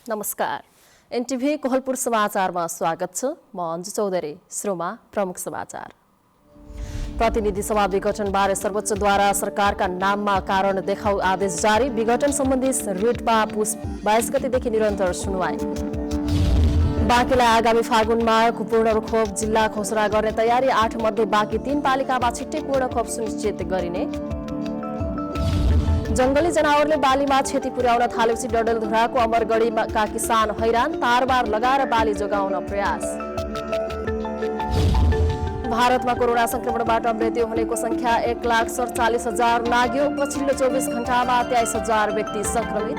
नमस्कार। एनटीभी कोहलपुर समाचारमा स्वागत छ। म अन्जु चौधरी। सुरुमा प्रमुख समाचार। प्रतिनिधि सभा विघटनबारे सर्वोच्चद्वारा सरकारका नाममा कारण देखाउ आदेश जारी। विघटन सम्बन्धी रिटमा पुस 22 गतेदेखि निरन्तर सुनवाई। बाँकीलाई आगामी फागुनमा पूर्ण खोप जिल्ला घोषणा गर्ने तयारी। 8 मध्ये बाँकी 3 पालिकामा छिट्टै पूर्ण खोप सुनिश्चित गरिने। जंगली जनावरले बालीमा क्षति पुर्याउन थालेपछि डडेलधुराको अमरगढीका किसान हैरान। तारबार लगाएर बाली जोगाउन प्रयास। भारतमा कोरोना संक्रमणबाट मृत्यु हुनेको संख्या 1,47,000 लाग्यो। पछिल्लो 24 घण्टामा 23,000 व्यक्ति संक्रमित।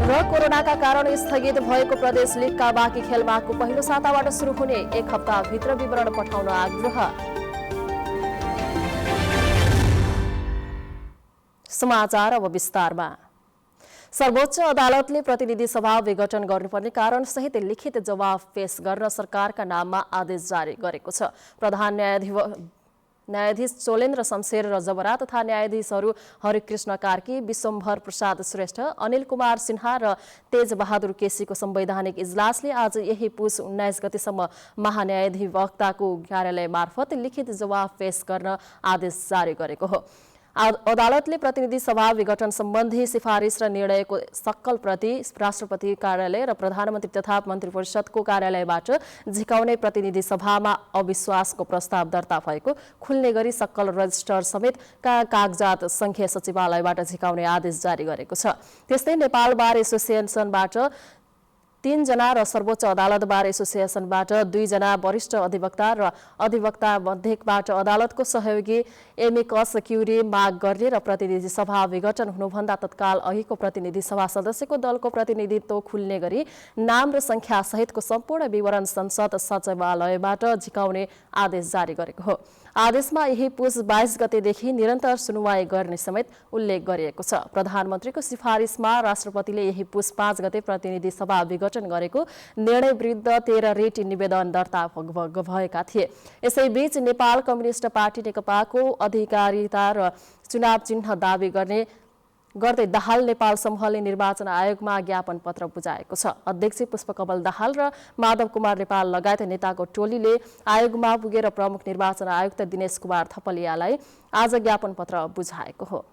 र कोरोनाका कारण स्थगित भएको प्रदेश लीगका बाँकी खेलमाको पहिलो साताबाट सुरु हुने 1 हप्ताभित्र विवरण पठाउन आग्रह। समाचार अब विस्तारमा। सर्वोच्च अदालतले प्रतिनिधि सभा विघटन गर्नुपर्ने कारण सहित लिखित जवाफ पेश गर्न सरकारका नाममा आदेश जारी गरेको छ। प्रधान न्यायाधीश चोलेन्द्र शमशेर र जबरा तथा न्यायाधीशहरू हरिकृष्ण कार्की, विश्वम्भर प्रसाद श्रेष्ठ, अनिल कुमार सिन्हा र तेज बहादुर केसीको संवैधानिक इजलासले आज यही पुस 19 गतेसम्म महान्यायाधिवक्ताको कार्यालय मार्फत लिखित जवाफ पेश गर्न आदेश जारी गरेको हो। अदालतले प्रतिनिधि सभा विघटन सम्बन्धी सिफारिस र निर्णयको सक्कल प्रति राष्ट्रपति कार्यालय र प्रधानमन्त्री तथा मन्त्री परिषदको कार्यालयबाट झिकाउने प्रतिनिधि सभामा अविश्वासको प्रस्ताव दर्ता भएको खुल्ने गरी सक्कल रजिस्टर समेत कागजात संघीय सचिवालयबाट झिकाउने आदेश जारी गरेको छ। त्यस्तै नेपाल बार एसोसिएसनबाट 3 जना र सर्वोच्च अदालत बार एसोसिएसनबाट 2 जना वरिष्ठ अधिवक्ता र अधिवक्ता मध्येबाट अदालतको सहयोगी एमिकस क्युरी माग गर्ने र प्रतिनिधि सभा विघटन हुनुभन्दा तत्काल अघिको प्रतिनिधि सभा सदस्यको दलको प्रतिनिधित्व खुल्ने गरी नाम र संख्या सहितको सम्पूर्ण विवरण संसद सचिवालयबाट झिकाउने आदेश जारी गरेको हो। आदेशमा यही पुस 22 गतेदेखि निरन्तर सुनवाई गर्ने समेत उल्लेख गरिएको छ। प्रधानमन्त्रीको सिफारिसमा राष्ट्रपतिले यही पुस 5 गते प्रतिनिधि सभा विघटन गरेको निर्णय विरुद्ध 13 रिट निवेदन दर्ता भएका थिए। यसैबीच नेपाल कम्युनिस्ट पार्टी नेकपाको अधिकारिता र चुनाव चिन्ह दावी गर्दै दाहाल नेपाल समूहले निर्वाचन आयोगमा ज्ञापन पत्र बुझाएको छ। अध्यक्ष पुष्पकमल दाहाल र माधव कुमार नेपाल लगायत नेताको टोलीले आयोगमा पुगेर प्रमुख निर्वाचन आयुक्त दिनेश कुमार थपलियालाई आज ज्ञापन पत्र बुझाएको हो।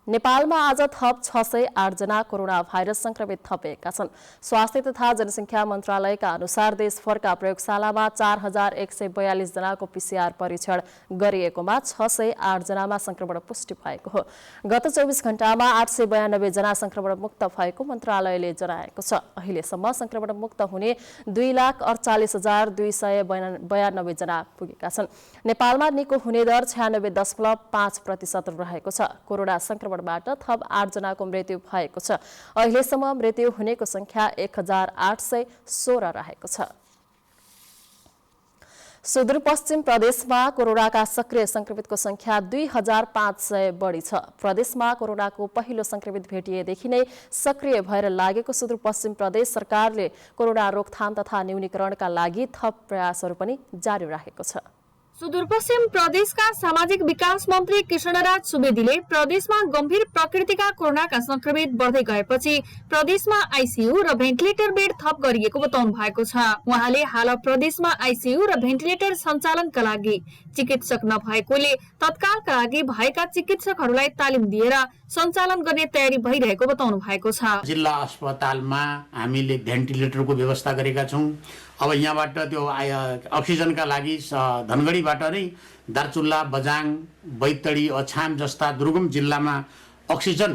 नेपालमा आज थप 608 जना कोरोना भाइरस संक्रमित थपिएका छन्। स्वास्थ्य तथा जनसङ्ख्या मन्त्रालयका अनुसार देशभरका प्रयोगशालामा 4142 जनाको पीसीआर परीक्षण गरिएकोमा 608 जनामा संक्रमण पुष्टि भएको हो। गत 24 घण्टामा 892 जना संक्रमण मुक्त भएको मन्त्रालयले जनाएको छ। अहिलेसम्म संक्रमण मुक्त हुने 2,48,292 जना पुगेका छन्। नेपालमा निको हुने दर 96.5% रहेको छ। कोरोना संक्रमण थप 8 जनाको मृत्यु भएको छ। अहिलेसम्म मृत्यु हुनेको संख्या 1816 रहेको छ। सुदूरपश्चिम प्रदेशमा कोरोनाका सक्रिय संक्रमितको संख्या 2500 बढी छ। प्रदेशमा कोरोनाको पहिलो संक्रमित भेटिएदेखि नै सक्रिय भएर लागेको सुदूरपश्चिम प्रदेश सरकारले कोरोना रोकथाम तथा न्यूनीकरणका लागि थप प्रयासहरू पनि जारी राखेको छ। सुदूरपश्चिम प्रदेशका सामाजिक विकास मन्त्री कृष्णराज सुवेदीले प्रदेशमा गम्भीर प्रकृतिका कोरोनाका संक्रमित बढ्दै गएपछि प्रदेशमा आईसीयू र भेन्टिलेटर बेड थप गरिएको बताउनु भएको छ। उहाँले हाल प्रदेशमा आईसीयू र भेन्टिलेटर सञ्चालनका लागि चिकित्सक नभएकोले तत्कालका लागि भएका चिकित्सकहरूलाई तालिम दिएर सञ्चालन गर्ने तयारी भइरहेको बताउनु भएको छ। जिल्ला अस्पतालमा हामीले भेन्टिलेटरको व्यवस्था गरेका छौं। अब यहाँबाट त्यो अक्सिजनका लागि धनगढीबाट नै दार्चुला, बजाङ, बैतडी, अछाम जस्ता दुर्गम जिल्लामा अक्सिजन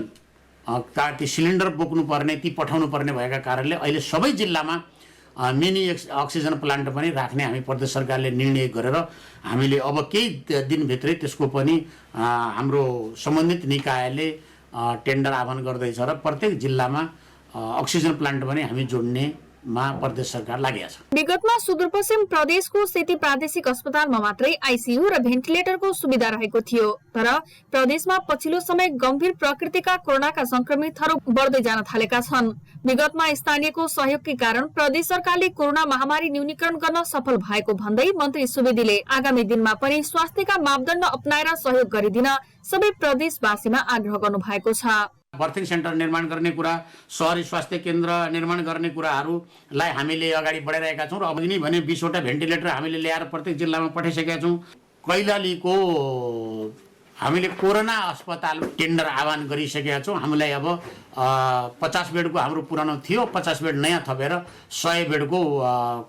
का ती सिलिन्डर बोक्नु पर्ने, ती पठाउनु पर्ने भएका कारणले अहिले सबै जिल्लामा मिनी अक्सिजन प्लान्ट पनि राख्ने हामी प्रदेश सरकारले निर्णय गरेर हामीले अब केही दिनभित्रै त्यसको पनि हाम्रो सम्बन्धित निकायले टेन्डर आह्वान गर्दैछ र प्रत्येक जिल्लामा अक्सिजन प्लान्ट पनि हामी जोड्ने प्रदेश सरकार लागेको छ। विगतमा सुदूरपश्चिम प्रदेशको सेती प्रादेशिक अस्पतालमा मात्रै आईसीयू र भेन्टिलेटरको सुविधा रहेको थियो। तर प्रदेशमा पछिल्लो समय गम्भीर प्रकृतिका कोरोनाका संक्रमितहरू बढ्दै जान थालेका छन्। विगतमा स्थानीयको सहयोगकै कारण प्रदेश सरकारले कोरोना महामारी न्यूनीकरण गर्न सफल भएको भन्दै मन्त्री सुवेदीले आगामी दिनमा पनि स्वास्थ्यका मापदण्ड अपनाएर सहयोग गरिदिन सबै प्रदेशवासीमा आग्रह गर्नु भएको छ। बर्थिङ सेन्टर निर्माण गर्ने कुरा, सहरी स्वास्थ्य केन्द्र निर्माण गर्ने कुराहरूलाई हामीले अगाडि बढाइरहेका छौँ र अब नि भने 20 वटा भेन्टिलेटर हामीले ल्याएर प्रत्येक जिल्लामा पठाइसकेका छौँ। कैलालीको हामीले कोरोना अस्पताल टेन्डर आह्वान गरिसकेका छौँ। हामीलाई अब 50 बेडको हाम्रो पुरानो थियो, 50 बेड नयाँ थपेर 100 बेडको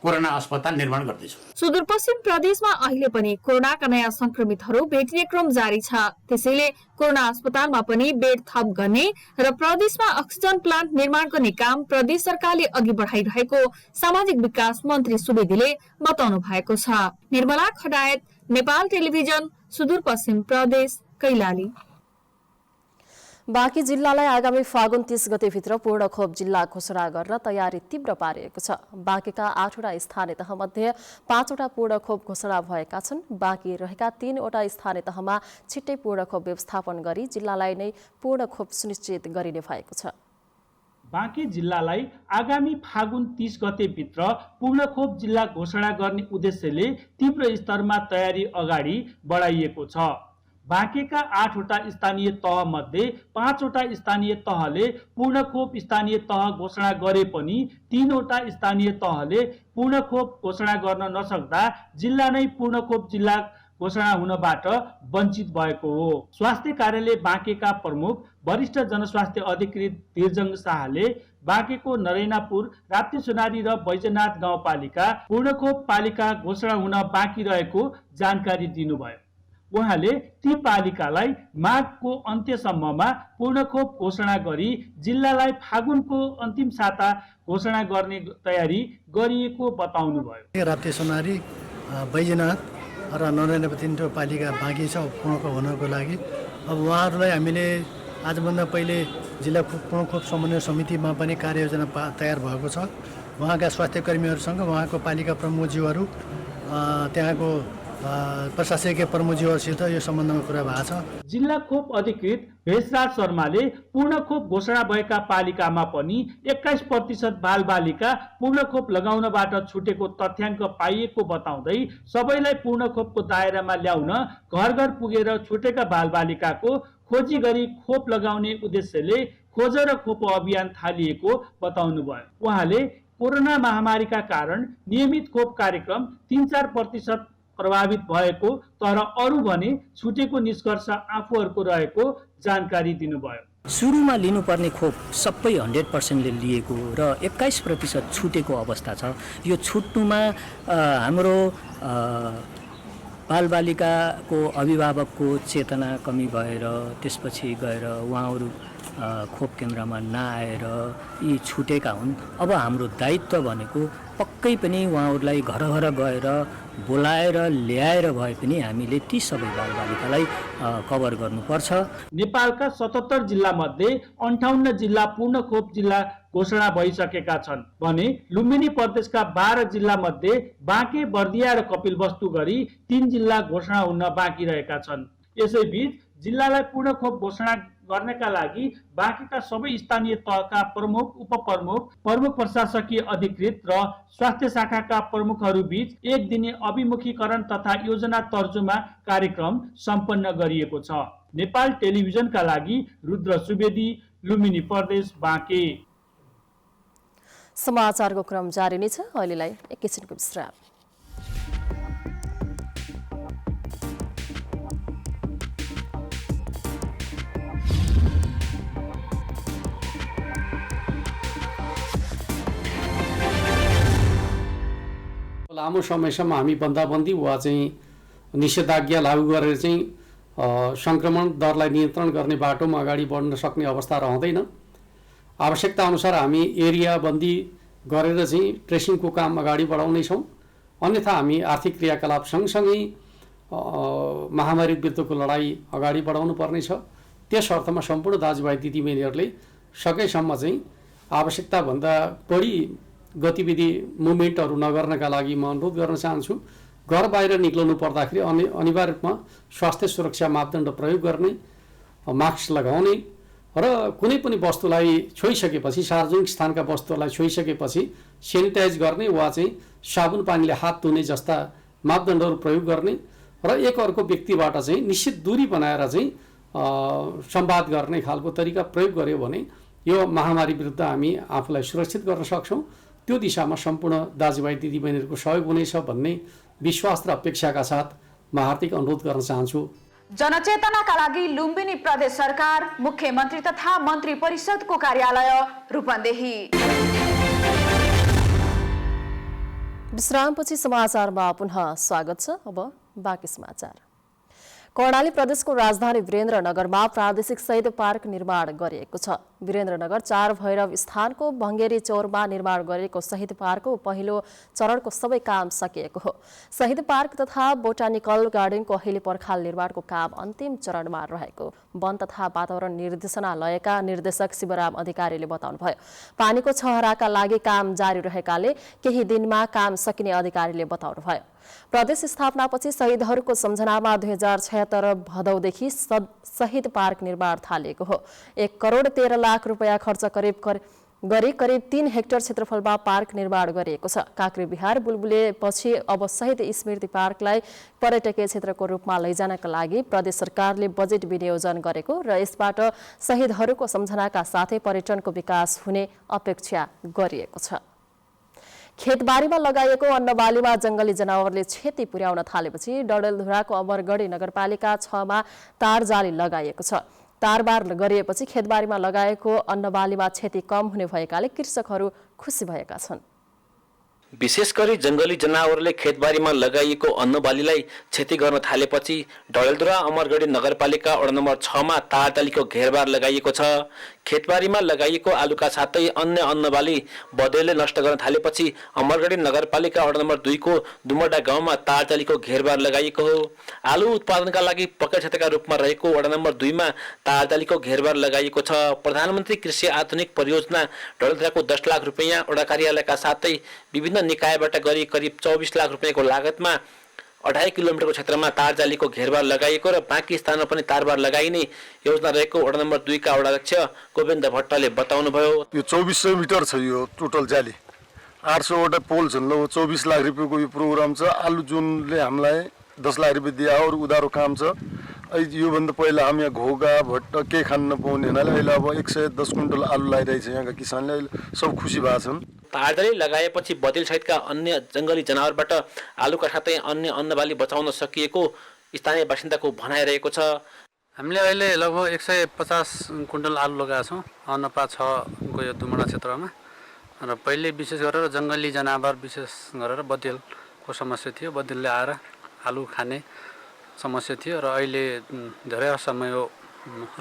कोरोना अस्पताल निर्माण गर्दैछौँ। सुदूरपश्चिम प्रदेशमा अहिले पनि कोरोनाका नयाँ संक्रमितहरू भेटिने क्रम जारी छ। त्यसैले कोरोना अस्पतालमा पनि बेड थप गर्ने र प्रदेशमा अक्सिजन प्लान्ट निर्माण गर्ने काम प्रदेश सरकारले अघि बढाइरहेको सामाजिक विकास मन्त्री सुवेदीले बताउनु भएको छ। निर्मला खडायत, नेपाल टेलिभिजन, सुदूरपश्चिम प्रदेश, कैलाली। बाँकी जिल्लालाई आगामी फागुन 30 गतेभित्र पूर्ण खोप जिल्ला घोषणा गर्न तयारी तीव्र पारिएको छ। बाँकीका 8 वटा स्थानीय तहमध्ये 5 वटा पूर्ण खोप घोषणा भएका छन्। बाँकी रहेका 3 वटा स्थानीय तहमा छिट्टै पूर्ण खोप व्यवस्थापन गरी जिल्लालाई नै पूर्ण खोप सुनिश्चित गरिने भएको छ। बाँकी जिल्लालाई आगामी फागुन 30 गतेभित्र पूर्ण खोप जिल्ला घोषणा गर्ने उद्देश्यले तीव्र स्तरमा तयारी अगाडि बढाइएको छ। बाँकीका 8 वटा स्थानीय तह मध्ये 5 वटा स्थानीय तहले पूर्ण खोप स्थानीय तह घोषणा गरे पनि 3 वटा स्थानीय तहले पूर्ण खोप घोषणा गर्न नसक्दा जिल्ला नै पूर्ण खोप जिल्ला घोषणा हुनबाट वञ्चित भएको हो। स्वास्थ्य कार्यालय बाँकेका प्रमुख वरिष्ठ जनस्वास्थ्य अधिकृत धीरजंग शाहले बाँकेको नरैनापुर, राप्तीसोनारी र बैजनाथ गाउँपालिका पूर्ण खोप पालिका घोषणा हुन बाँकी रहेको जानकारी दिनुभयो। उहाँले ती पालिकालाई माघको अन्त्यसम्ममा पूर्ण खोप घोषणा गरी जिल्लालाई फागुनको अन्तिम साता घोषणा गर्ने तयारी गरिएको बताउनुभयो। राप्तीसोनारी, बैजनाथ र नरैनापुर 3 पालिका बाँकी छ पूर्ण खोप हुनको लागि। अब उहाँहरूलाई हामीले आजभन्दा पहिले जिल्ला पूर्ण खोप समन्वय समितिमा पनि कार्ययोजना तयार भएको छ। उहाँका स्वास्थ्य कर्मीहरूसँग उहाँको पालिका प्रमुखज्यूहरू, त्यहाँको प्रशासकीय प्रमुखज्यूहरूसित यो सम्बन्धमा कुरा भएको छ। जिल्ला खोप अधिकृत भेषराज शर्माले पूर्ण खोप घोषणा भएका पालिकामा पनि 21% बालबालिका पूर्ण खोप लगाउनबाट छुटेको तथ्याङ्क पाइएको बताउँदै सबैलाई पूर्ण खोपको दायरामा ल्याउन घर घर पुगेर छुटेका बालबालिकाको खोजी गरी खोप लगाउने उद्देश्यले खोज र खोप अभियान थालिएको बताउनुभयो। उहाँले कोरोना महामारीका कारण नियमित खोप कार्यक्रम 3-4% प्रभावित भएको तर अरू भने छुटेको निष्कर्ष आफूहरूको रहेको जानकारी दिनुभयो। सुरुमा लिनुपर्ने खोप सबै 100%ले लिएको र 21% छुटेको अवस्था छ। यो छुट्नुमा हाम्रो बालबालिकाको अभिभावकको चेतना कमी भएर त्यसपछि गएर उहाँहरू खोप केन्द्रमा नआएर यी छुटेका हुन्। अब हाम्रो दायित्व भनेको पक्कै पनि उहाँहरूलाई घर घर गएर बोलाएर ल्याएर भए पनि हामीले ती सबै बालबालिकालाई कभर गर्नुपर्छ। नेपालका 77 जिल्ला मध्ये 58 जिल्ला पूर्ण खोप जिल्ला घोषणा भइसकेका छन् भने लुम्बिनी प्रदेशका 12 जिल्ला मध्ये बाँके, बर्दिया र कपिलवस्तु गरी 3 जिल्ला घोषणा हुन बाँकी रहेका छन्। यसैबीच जिल्लालाई पूर्ण खोप घोषणा गर्नका लागि बाँकीका सबै स्थानीय तहका प्रमुख, उपप्रमुख, प्रमुख प्रशासकीय अधिकृत र स्वास्थ्य शाखाका प्रमुखहरू बीच 1 दिने अभिमुखीकरण तथा योजना तर्जुमा कार्यक्रम सम्पन्न गरिएको छ। नेपाल टेलिभिजनका लागि रुद्र सुवेदी, लुम्बिनी प्रदेश, बाँके। समाचारको क्रम जारी नै छ। अहिलेलाई एकैछिनको विश्राम। लामो समयसम्म हामी बन्दाबन्दी वा चाहिँ निषेधाज्ञा लागू गरेर चाहिँ सङ्क्रमण दरलाई नियन्त्रण गर्ने बाटोमा अगाडि बढ्न सक्ने अवस्था रहँदैन। आवश्यकता अनुसार हामी एरिया बन्दी गरेर चाहिँ ट्रेसिङको काम अगाडि बढाउनेछौँ। अन्यथा हामी आर्थिक क्रियाकलाप सँगसँगै महामारी विरुद्धको लडाइँ अगाडि बढाउनु पर्नेछ। त्यस अर्थमा सम्पूर्ण दाजुभाइ दिदीबहिनीहरूले सकेसम्म चाहिँ आवश्यकताभन्दा बढी गतिविधि मुभमेन्टहरू नगर्नका लागि म अनुरोध गर्न चाहन्छु। घर बाहिर निक्लनु पर्दाखेरि अनिवार्य रूपमा स्वास्थ्य सुरक्षा मापदण्ड प्रयोग गर्ने, मास्क लगाउने र कुनै पनि वस्तुलाई छोइसकेपछि, सार्वजनिक स्थानका वस्तुहरूलाई छोइसकेपछि सेनिटाइज गर्ने वा चाहिँ साबुन पानीले हात धुने जस्ता मापदण्डहरू प्रयोग गर्ने र एक अर्को व्यक्तिबाट चाहिँ निश्चित दूरी बनाएर चाहिँ संवाद गर्ने खालको तरिका प्रयोग गर्यो भने यो महामारी विरुद्ध हामी आफूलाई सुरक्षित गर्न सक्छौँ। त्यो दिशामा सम्पूर्ण दाजुभाइ दिदीबहिनीहरूको सहयोग हुनेछ भन्ने विश्वास र अपेक्षाका साथ म हार्दिक अनुरोध गर्न चाहन्छु। जनचेतनाका लागि लुम्बिनी प्रदेश सरकार मुख्यमन्त्री तथा मन्त्री परिषदको कार्यालय रूपन्देही। विश्रामपछि समाचारमा पुनः स्वागत छ। अब बाँकी समाचार। कर्णाली प्रदेशको राजधानी वीरेन्द्रनगरमा प्रादेशिक शहीद पार्क निर्माण गरिएको छ। वीरेन्द्रनगर 4 भैरव स्थानको भङ्गेरी चौरमा निर्माण गरिएको शहीद पार्कको पहिलो चरणको सबै काम सकिएको हो। शहीद पार्क तथा बोटानिकल गार्डनको अहिले पर्खाल निर्माणको काम अन्तिम चरणमा रहेको वन तथा वातावरण निर्देशनालयका निर्देशक शिवराम अधिकारीले बताउनुभयो। पानीको छहराका लागि काम जारी रहेकाले केही दिनमा काम सकिने अधिकारीले बताउनुभयो। प्रदेश स्थापनापछि शहीदहरूको सम्झनामा 2076 भदौदेखि शहीद पार्क निर्माण थालिएको हो। 1 करोड 13 लाख रुपियाँ खर्च गरी करिब 3 हेक्टर क्षेत्रफलमा पार्क निर्माण गरिएको छ। काँक्री बिहार बुलबुलेपछि अब शहीद स्मृति पार्कलाई पर्यटकीय क्षेत्रको रूपमा लैजानका लागि प्रदेश सरकारले बजेट विनियोजन गरेको र यसबाट शहीदहरूको सम्झनाका साथै पर्यटनको विकास हुने अपेक्षा गरिएको छ। खेतबारीमा लगाइएको अन्नबालीमा जंगली जनावरले क्षति पुर्याउन थालेपछि डडेलधुराको अमरगढी नगरपालिका 6 मा तार जाली लगाइएको छ। तारबार गरिएपछि खेतबारीमा लगाएको अन्नबालीमा क्षति कम हुने भएकाले कृषकहरू खुसी भएका छन्। विशेष गरी जंगली जनावरले खेतबारीमा लगाइएको अन्नबालीलाई क्षति गर्न थालेपछि डडेलधुरा अमरगढी नगरपालिका वडा नम्बर 6 मा तारजालीको घेरबार लगाइएको छ। खेतबारीमा लगाइएको आलुका साथै अन्य अन्नबाली बँदेलले नष्ट गर्न थालेपछि अमरगढी नगरपालिका वडा नम्बर 2 को दुमडा गाउँमा तारजालीको घेरबार लगाइएको हो। आलु उत्पादनका लागि पक्का क्षेत्रका रूपमा रहेको वडा नम्बर 2 मा तारजालीको घेरबार लगाइएको छ। प्रधानमन्त्री कृषि आधुनिक परियोजना डडेलधुराको 10 लाख रुपैयाँ वडा कार्यालयका साथै विभिन्न निकायबाट गरी करिब 24 लाख रुपैयाँको लागतमा 2.5 किलोमिटरको क्षेत्रमा तारजालीको घेरबार लगाइएको र बाँकी स्थानमा पनि तारबार लगाइने योजना रहेको वडा नम्बर 2 का वडाध्यक्ष गोविन्द भट्टले बताउनुभयो। यो 2400 मिटर छ यो टोटल जाली, 800 वटा पोल छन्। ल 24 लाख रुपियाँको यो प्रोग्राम छ। आलु जुनले हामीलाई 10 लाख रुपियाँ दिया और उधारो काम छ। योभन्दा पहिला हामी यहाँ घोगा भट्ट के खान नपाउने हुनाले अहिले अब 110 क्विन्टल आलु लगाइरहेछ यहाँका किसानले। अहिले सब खुसी भएका छन्। तारजाली लगाएपछि बँदेल सहितका अन्य जंगली जनावरबाट आलुका साथै अन्य अन्नबाली बचाउन सकिएको स्थानीय बासिन्दाको भनाइरहेको छ। हामीले अहिले लगभग 150 क्विन्टल आलु लगाएका छौँ अन्नपा 6 को यो दुमडा क्षेत्रमा। र पहिले विशेष गरेर जंगली जनावर विशेष गरेर बँदेलको समस्या थियो। बँदेलले आएर आलु खाने समस्या थियो र अहिले धेरै समय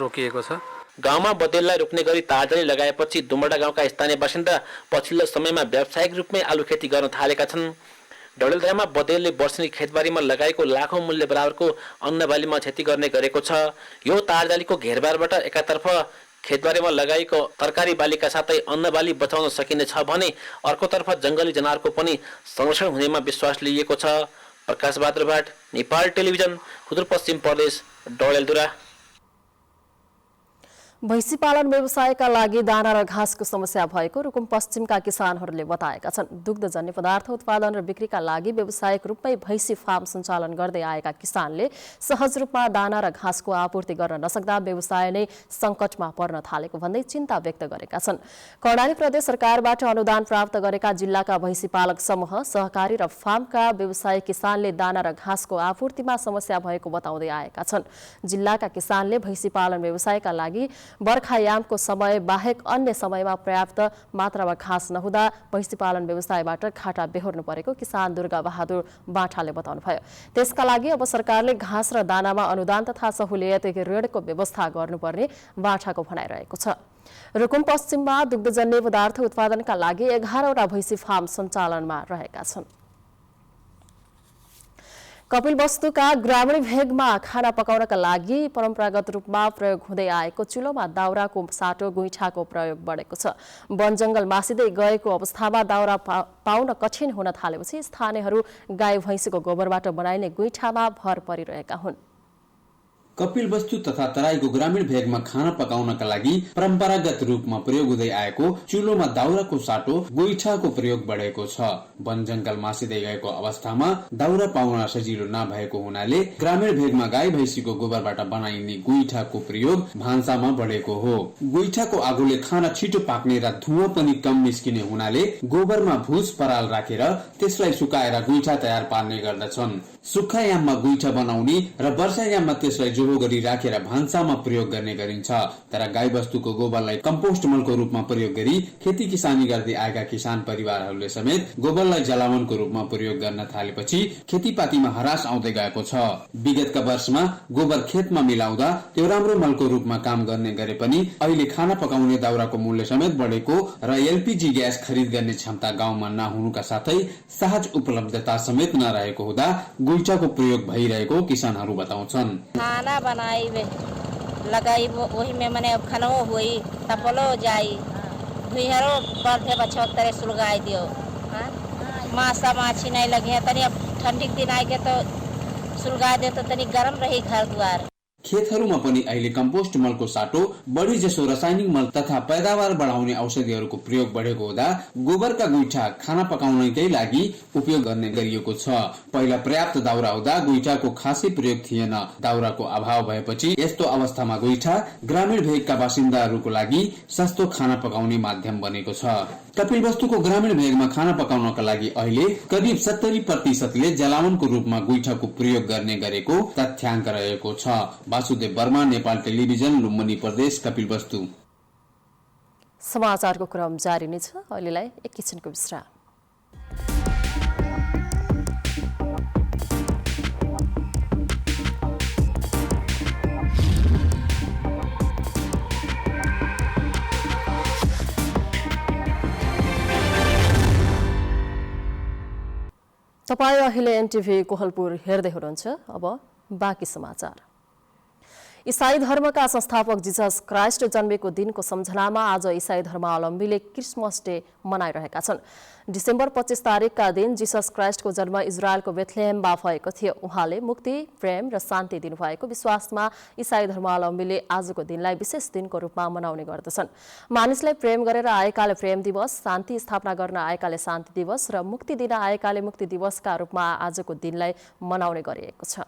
रोकिएको छ। गाउँमा बँदेललाई रोक्ने गरी तारजाली लगाएपछि दुमडा गाउँका स्थानीय बासिन्दा पछिल्लो समयमा व्यावसायिक रूपमै आलु खेती गर्न थालेका छन्। डडेलधुरामा बँदेलले वर्षेनी खेतबारीमा लगाएको लाखौं मूल्य बराबरको अन्नबालीमा क्षति गर्ने गरेको छ। यो तारजालीको घेरबारबाट एकातर्फ खेतबारीमा लगाएको तरकारी बालीका साथै अन्नबाली बचाउन सकिनेछ भने अर्कोतर्फ जंगली जनावरको पनि संरक्षण हुनेमा विश्वास लिएको छ। प्रकाश बहादुर भाट, नेपाल टेलिभिजन, सुदूरपश्चिम प्रदेश, डडेलधुरा। भैँसी पालन व्यवसायका लागि दाना र घाँसको समस्या भएको रुकुम पश्चिमका किसानहरूले बताएका छन्। दुग्धजन्य पदार्थ उत्पादन र बिक्रीका लागि व्यावसायिक रूपमै भैँसी फार्म सञ्चालन गर्दै आएका किसानले सहज रूपमा दाना र घाँसको आपूर्ति गर्न नसक्दा व्यवसाय नै सङ्कटमा पर्न थालेको भन्दै चिन्ता व्यक्त गरेका छन्। कर्णाली प्रदेश सरकारबाट अनुदान प्राप्त गरेका जिल्लाका भैँसी पालक समूह, सहकारी र फार्मका व्यवसायी किसानले दाना र घाँसको आपूर्तिमा समस्या भएको बताउँदै आएका छन्। जिल्लाका किसानले भैँसी पालन व्यवसायका लागि बर्खायामको समय बाहेक अन्य समयमा पर्याप्त मात्रामा घाँस नहुँदा भैँसी पालन व्यवसायबाट घाटा बेहोर्नु परेको किसान दुर्गा बहादुर बाठाले बताउनुभयो। त्यसका लागि अब सरकारले घाँस र दानामा अनुदान तथा सहुलियत ऋणको व्यवस्था गर्नुपर्ने बाठाको भनाइरहेको छ। रुकुम पश्चिममा दुग्धजन्य पदार्थ उत्पादनका लागि 11वटा भैँसी फार्म सञ्चालनमा रहेका छन्। कपिलवस्तुका ग्रामीण भेगमा खाना पकाउनका लागि परम्परागत रूपमा प्रयोग हुँदै आएको चुलोमा दाउराको साटो गुइठाको प्रयोग बढेको छ। वनजङ्गल मासिँदै गएको अवस्थामा दाउरा पाउन कठिन हुन थालेपछि स्थानीयहरू गाई भैँसीको गोबरबाट बनाइने गुइठामा भर परिरहेका हुन्। कपिलवस्तु तथा तराईको ग्रामीण भेगमा खाना पकाउनका लागि परम्परागत रूपमा प्रयोग हुँदै आएको चुलोमा दाउराको साटो गोइठाको प्रयोग बढेको छ। वन जंगल मासिँदै गएको अवस्थामा दाउरा पाउन सजिलो नभएको हुनाले ग्रामीण भेगमा गाई भैँसीको गोबरबाट बनाइने गोइठाको प्रयोग भान्सामा बढेको हो। गोइठाको आगोले खाना छिटो पाक्ने र धुँवा पनि कम निस्किने हुनाले गोबरमा भुस पराल राखेर त्यसलाई सुकाएर गोइठा तयार पार्ने गर्दछन्। सुक्खायाममा गोइठा बनाउने र वर्षायाममा त्यसलाई जोहो गरी राखेर भान्सामा प्रयोग गर्ने गरिन्छ। तर गाई वस्तुको गोबरलाई कम्पोस्ट मलको रूपमा प्रयोग गरी खेती किसानी गर्दै आएका किसान परिवारहरूले समेत गोबरलाई जलावनको रूपमा प्रयोग गर्न थालेपछि खेतीपातीमा हरास आउँदै गएको छ। विगतका वर्षमा गोबर खेतमा मिलाउँदा त्यो राम्रो मलको रूपमा काम गर्ने गरे पनि अहिले खाना पकाउने दाउराको मूल्य समेत बढेको र एलपीजी ग्यास खरिद गर्ने क्षमता गाउँमा नहुनुका साथै सहज उपलब्धता समेत नरहेको हुँदा गोइठाको प्रयोग भइरहेको किसानहरू बताउँछन्। खाना बनाई लगाई वही में मैंने खाना हुई तपलो जाई भुइहरो बर्थे बच्चों तरह सुलगाई दियो। मासा माछी नहीं लगे तनी अब ठंडी दिन आए के तो सुलगा दे तो तनी गर्म रही घर द्वार। खेतहरूमा पनि अहिले कम्पोस्ट मलको साटो बढी जसो रासायनिक मल तथा पैदावार बढाउने औषधिहरूको प्रयोग बढेको हुँदा गोबरका गोइठा खाना पकाउनकै लागि उपयोग गर्ने गरिएको छ। पहिला पर्याप्त दाउरा हुँदा गोइठाको खासै प्रयोग थिएन। दाउराको अभाव भएपछि यस्तो अवस्थामा गोइठा ग्रामीण भेगका बासिन्दाहरूको लागि सस्तो खाना पकाउने माध्यम बनेको छ। कपिलवस्तुको ग्रामीण भेगमा खाना पकाउनका लागि अहिले करिब 70% जलावनको रूपमा गोइठाको प्रयोग गर्ने गरेको तथ्याङ्क रहेको छ। वासुदेव वर्मा, नेपाल टेलिभिजन, लुम्बिनी प्रदेश, कपिलवस्तु। समाचारको क्रम जारी नै छ। अहिलेलाई एकैछिनको विश्राम। तपाईँ अहिले एनटिभी कोहलपुर हेर्दै हुनुहुन्छ। अब बाँकी समाचार। इसाई धर्मका संस्थापक जिजस क्राइस्ट जन्मेको दिनको सम्झनामा आज इसाई धर्मावलम्बीले क्रिसमस डे मनाइरहेका छन्। डिसेम्बर 25 तारिकका दिन जिसस क्राइस्टको जन्म इजरायलको बेथलेहेममा भएको थियो। उहाँले मुक्ति, प्रेम र शान्ति दिनुभएको विश्वासमा इसाई धर्मावलम्बीले आजको दिनलाई विशेष दिनको रूपमा मनाउने गर्दछन्। मानिसलाई प्रेम गरेर आएकाले प्रेम दिवस, शान्ति स्थापना गर्न आएकाले शान्ति दिवस र मुक्ति दिन आएकाले मुक्ति दिवसका रूपमा आजको दिनलाई मनाउने गरिएको छ।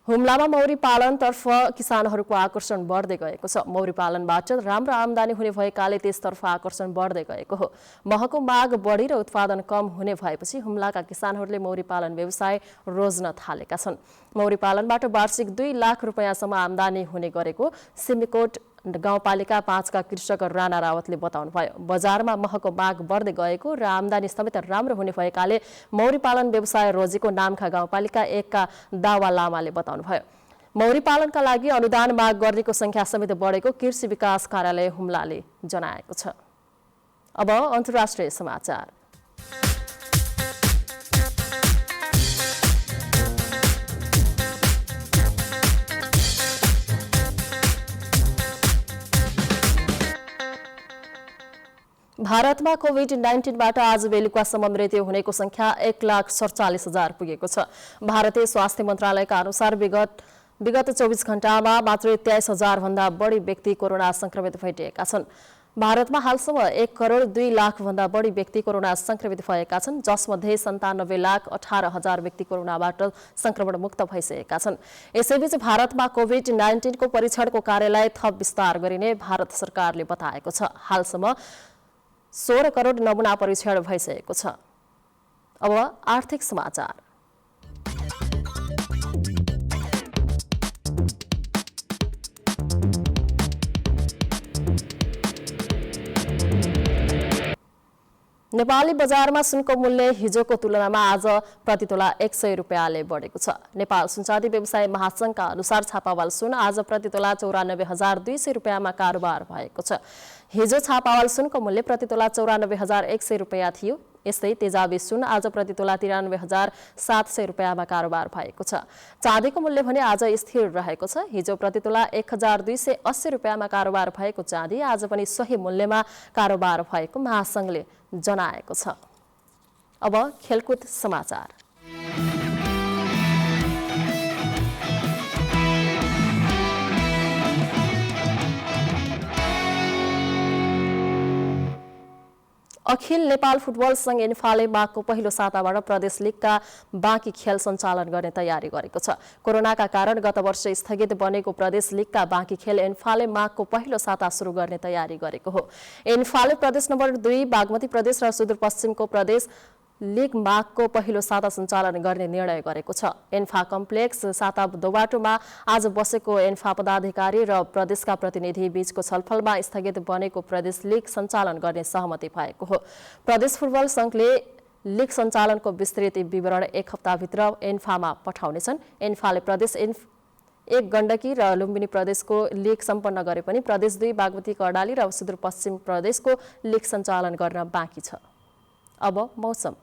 हुम्लामा मौरी पालनतर्फ किसानहरूको आकर्षण बढ्दै गएको छ। मौरी पालनबाट राम्रो आमदानी हुने भएकाले त्यसतर्फ आकर्षण बढ्दै गएको हो। महको माग बढी र उत्पादन कम हुने भएपछि हुम्लाका किसानहरूले मौरी पालन व्यवसाय रोज्न थालेका छन्। मौरी पालनबाट वार्षिक 2 लाख रुपैयाँसम्म आमदानी हुने गरेको सिमिकोट गाउँपालिका 5 का कृषक राणा रावतले बताउनुभयो। बजारमा महको माग बढ्दै गएको र आमदानी समेत राम्रो हुने भएकाले मौरी पालन व्यवसाय रोजेको नामखा गाउँपालिका 1 का दावा लामाले बताउनुभयो। मौरी पालनका लागि अनुदान माग गर्नेको संख्या समेत बढेको कृषि विकास कार्यालय हुम्लाले जनाएको छ। अब अन्तर्राष्ट्रिय समाचार। भारतमा कोभिड-19बाट आज बेलुकासम्म मृत्यु हुनेको संख्या 1,47,000 पुगेको छ। भारतीय स्वास्थ्य मन्त्रालयका अनुसार विगत 24 घण्टामा मात्र 23,000 भन्दा बढी व्यक्ति कोरोना संक्रमित भइरहेका छन्। भारतमा हालसम्म 1,02,00,000 भन्दा बढी व्यक्ति कोरोना संक्रमित भएका छन्, जसमध्ये 97,18,000 व्यक्ति कोरोनाबाट संक्रमण मुक्त भइसकेका छन्। यसैबीच भारतमा कोभिड-19 को परीक्षणको कार्यलाई थप विस्तार गरिने भारत सरकारले बताएको छ। हालसम्म 16 करोड नमूना परीक्षण भइसकेको छ। अब आर्थिक समाचार। नेपाली बजारमा सुनको मूल्य हिजोको तुलनामा आज प्रतितोला 100 रुपैयाँले बढेको छ। नेपाल सुनचाँदी व्यवसाय महासंघका अनुसार छापावाल सुन आज प्रतितोला 94,200 रुपैयाँमा कारोबार भएको छ। हिजो छापावाल सुनको मूल्य प्रतितोला 94,100 रुपैयाँ थियो। यस्तै तेजाबी सुन आज प्रतितोला 93,700 रुपैयाँमा कारोबार भएको छ। चाँदीको मूल्य भने आज स्थिर रहेको छ। हिजो प्रतितोला 1,280 रुपैयाँमा कारोबार भएको चाँदी आज पनि सही मूल्यमा कारोबार भएको महासंघले जनाएको छ। अब खेलकुद समाचार। अखिल नेपाल फुटबल संघ एन्फाले माघको पहिलो साताबाट प्रदेश लीगका बाँकी खेल सञ्चालन गर्ने तयारी गरेको छ। कोरोनाका कारण गत वर्ष स्थगित बनेको प्रदेश लीगका बाँकी खेल एन्फाले माघको पहिलो साता सुरु गर्ने तयारी गरेको हो। एन्फाले प्रदेश नम्बर 2 बागमती प्रदेश र सुदूरपश्चिमको प्रदेश लीग माघको पहिलो साता सञ्चालन गर्ने निर्णय गरेको छ। एन्फा कम्प्लेक्स साता दोबाटोमा आज बसेको एन्फा पदाधिकारी र प्रदेशका प्रतिनिधि बीचको छलफलमा स्थगित बनेको प्रदेश लीग सञ्चालन गर्ने सहमति भएको हो। प्रदेश फुटबल संघले लीग सञ्चालनको विस्तृत विवरण 1 हप्ताभित्र एन्फामा पठाउनेछन्। एन्फाले प्रदेश 1 गण्डकी र लुम्बिनी प्रदेशको लीग सम्पन्न गरे पनि प्रदेश 2 बागमती कर्णाली र सुदूरपश्चिम प्रदेशको लीग सञ्चालन गर्न बाँकी छ। अब मौसम।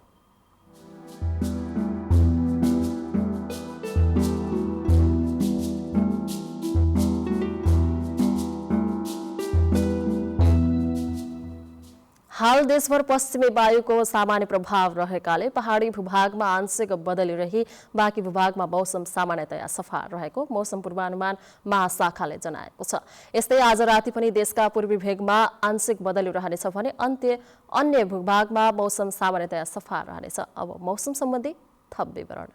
हाल देशभर पश्चिमी वायुको सामान्य प्रभाव रहेकाले पहाडी भूभागमा आंशिक बदली रही बाँकी भूभागमा मौसम सामान्यतया सफा रहेको मौसम पूर्वानुमान महाशाखाले जनाएको छ। यस्तै आज राति पनि देशका पूर्वी भेगमा आंशिक बदली रहनेछ भने अन्य भूभागमा मौसम सामान्यतया सफा रहनेछ। अब मौसम सम्बन्धी थप विवरण।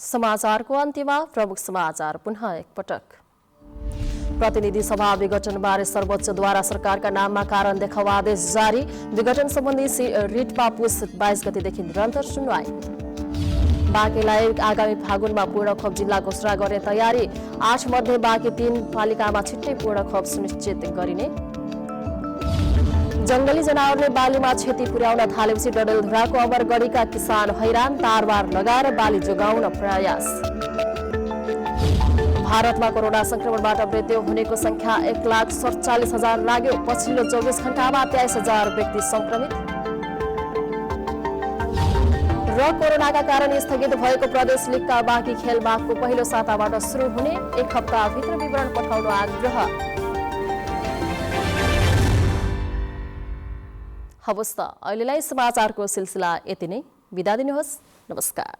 समाचारको अन्त्यमा प्रमुख समाचार पुनः एकपटक। प्रतिनिधि सभा विघटनबारे सर्वोच्चद्वारा सरकारका नाममा कारण देखाउ आदेश जारी। विघटन सम्बन्धी रिटमा पुस 22 गतेदेखि निरन्तर सुनवाई। बाँकीलाई आगामी फागुनमा पूर्ण खोप जिल्ला घोषणा गर्ने तयारी। 8 मध्ये बाँकी 3 पालिकामा छिट्टै पूर्ण खोप सुनिश्चित गरिने। जंगली जनावरले बालीमा क्षति पुर्याउन थालेपछि डडेलधुराको अमरगढीका किसान हैरान। तारबार लगाएर बाली जोगाउन प्रयास। भारतमा कोरोना संक्रमणबाट मृत्यु हुनेको संख्या 1,47,000 लाग्यो। पछिल्लो 24 घण्टामा 23,000 व्यक्ति संक्रमित। र कोरोनाका कारण स्थगित भएको प्रदेश लीगका बाँकी खेल माघको पहिलो साताबाट सुरु हुने। 1 हप्ताभित्र विवरण पठाउन आग्रह। हवस् त अहिलेलाई समाचारको सिलसिला यति नै। बिदा दिनुहोस्। नमस्कार।